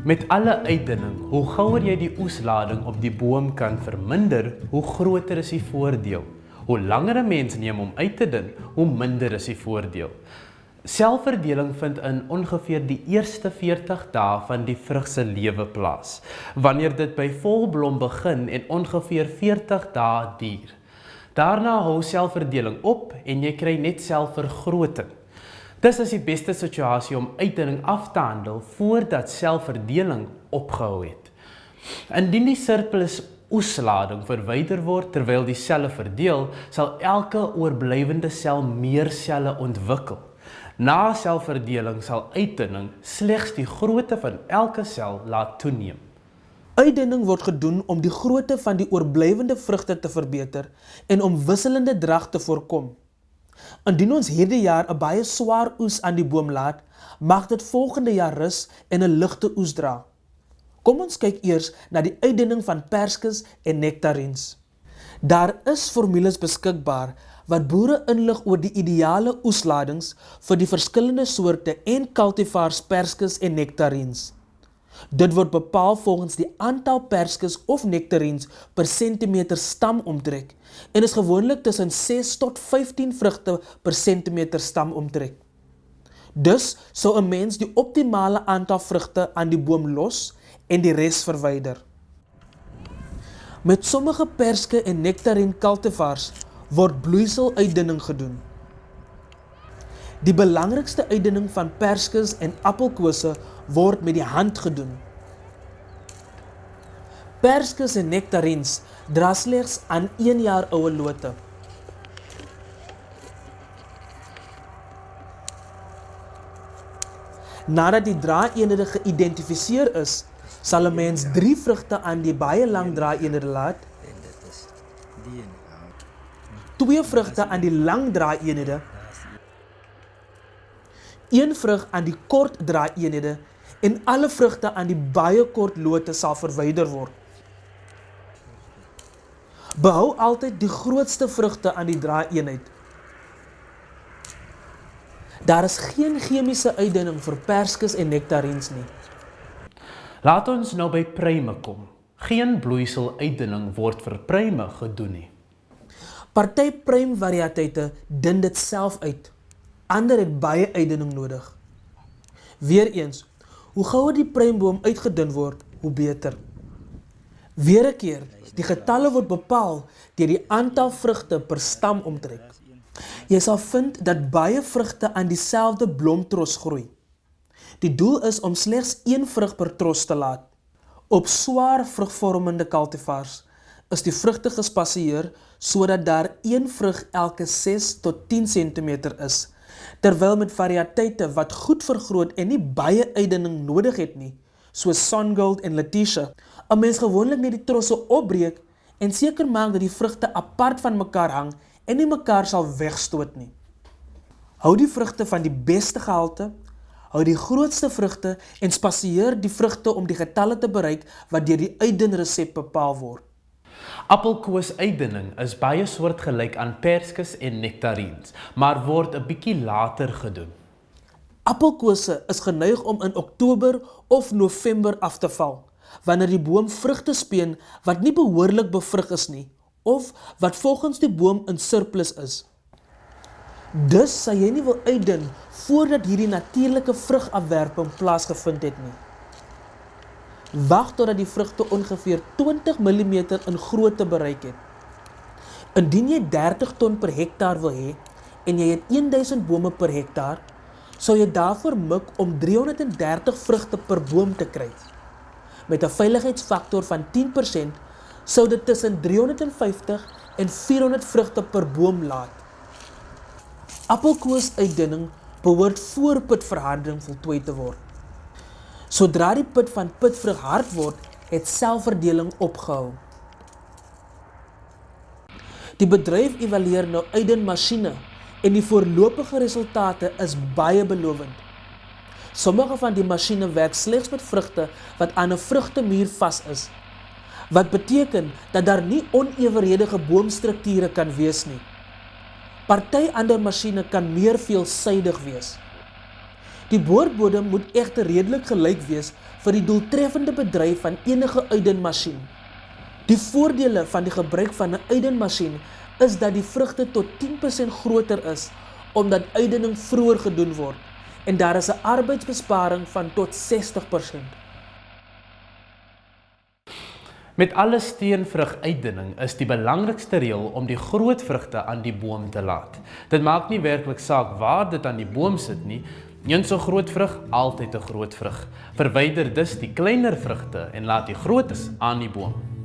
Met alle uitdunning, hoe gouer jy die oeslading op die boom kan verminder, hoe groter is die voordeel. Hoe langer 'n mens neem om uit te dun, hoe minder is die voordeel. Selfverdeling vind in ongeveer die eerste 40 dae van die vrug se lewe plaas, wanneer dit by volblom begin en ongeveer 40 dae duur. Daarna hou selfverdeling op en jy kry net selfvergroting. Dis is die beste situasie om uitdunning af te handel voordat selfverdeling opgehou het. Indien die surplus oeslading verwyder word terwyl die selle verdeel, sal elke oorblywende sel meer selle ontwikkel. Na selfverdeling sal uitdunning slegs die grootte van elke sel laat toeneem. Uitdunning word gedoen om die grootte van die oorblywende vrugte te verbeter en om wisselende drag te voorkom. Indien ons hierdie jaar 'n baie swaar oes aan die boom laat, mag dit volgende jaar rus en 'n ligte oes dra. Kom ons kyk eers na die uitdunning van perskes en nektarines. Daar is formules beskikbaar wat boere inlig oor die ideale oesladings vir die verskillende soorte en cultivars perskes en nektarines. Dit word bepaal volgens die aantal perskes of nektarines per sentimeter stamomtrek en is gewoonlik tussen 6 tot 15 vrugte per sentimeter stamomtrek. Dus sou 'n mens die optimale aantal vrugte aan die boom los en die res verwyder. Met sommige perske en nektarine cultivars word bloeiseluitdunning gedoen. Die belangrikste uitdunning van perskes en appelkose word met die hand gedoen. Perskes en nektarines dra slegs aan 1 jaar oue lote. Nadat die draaieenhede geïdentifiseer is, sal 'n mens 3 vrugte aan die baie lang draaieenhede laat, 2 vrugte aan die lang draaieenhede, 1 vrug aan die kort draaieenhede en alle vrugte aan die baie kort lote sal verwyder word. Behou altyd die grootste vrugte aan die draaieenheid. Daar is geen chemiese uitdunning vir perskes en nektarines nie. Laat ons nou by pruime kom. Geen bloeiseluitdunning word vir pruime gedoen nie. Party pruimvariëteite dun dit self uit. Ander het baie uitdunning nodig. Weereens, hoe gouer die pruimboom uitgedun word, hoe beter. Weer 'n keer, die getalle word bepaal deur die aantal vrugte per stamomtrek. Jy sal vind dat baie vrugte aan dieselfde blomtros groei. Die doel is om slegs 1 vrug per tros te laat. Op swaar vrugvormende cultivars is die vrugte gespasieer sodat daar 1 vrug elke 6 tot 10 cm is, terwyl met variëteite wat goed vergroot en nie baie uitdunning nodig het nie, soos Songold en Letitia, 'n mens gewoonlik net die trosse opbreek en seker maak dat die vrugte apart van mekaar hang en nie mekaar sal wegstoot nie. Hou die vrugte van die beste gehalte, hou die grootste vrugte en spasieer die vrugte om die getalle te bereik wat deur die uitdunresep bepaal word. Appelkoosuitdunning is baie soortgelyk aan perskes en nektarines, maar word 'n bietjie later gedoen. Appelkose is geneig om in Oktober of November af te val, wanneer die boom vrugte speen wat nie behoorlik bevrug is nie, of wat volgens die boom in surplus is. Dus sal jy nie wil uitdun voordat hierdie natuurlike vrugafwerping plaasgevind het nie. Wag totdat die vrugte ongeveer 20 mm in grootte bereik het. Indien jy 30 ton per hektaar wil hê en jy het 1000 bome per hektaar, sou jy daarvoor mik om 330 vrugte per boom te kry. Met 'n veiligheidsfaktor van 10% sou dit tussen 350 en 400 vrugte per boom laat. Appelkoosuitdunning behoort voor pitverharding voltooi te word. Sodra die pit van pitvrug hard word, het selfverdeling opgehou. Die bedryf evalueer nou uitdunmasjiene en die voorlopige resultate is baie belovend. Sommige van die masjiene werk slegs met vrugte wat aan 'n vrugtemuur vas is, wat beteken dat daar nie onevenredige boomstrukture kan wees nie. Party ander masjiene kan meer veelsidig wees. Die boordbodem moet egter redelik gelyk wees vir die doeltreffende bedryf van enige uitdunmasjien. Die voordele van die gebruik van 'n uitdunmasjien is dat die vrugte tot 10% groter is omdat uitdunning vroeër gedoen word en daar is 'n arbeidsbesparing van tot 60%. Met alle steenvruguitdunning is die belangrikste reël om die groot vrugte aan die boom te laat. Dit maak nie werklik saak waar dit aan die boom sit nie. Een so groot vrug, altyd 'n groot vrug. Verwyder dus die kleiner vrugte en laat die grootes aan die boom.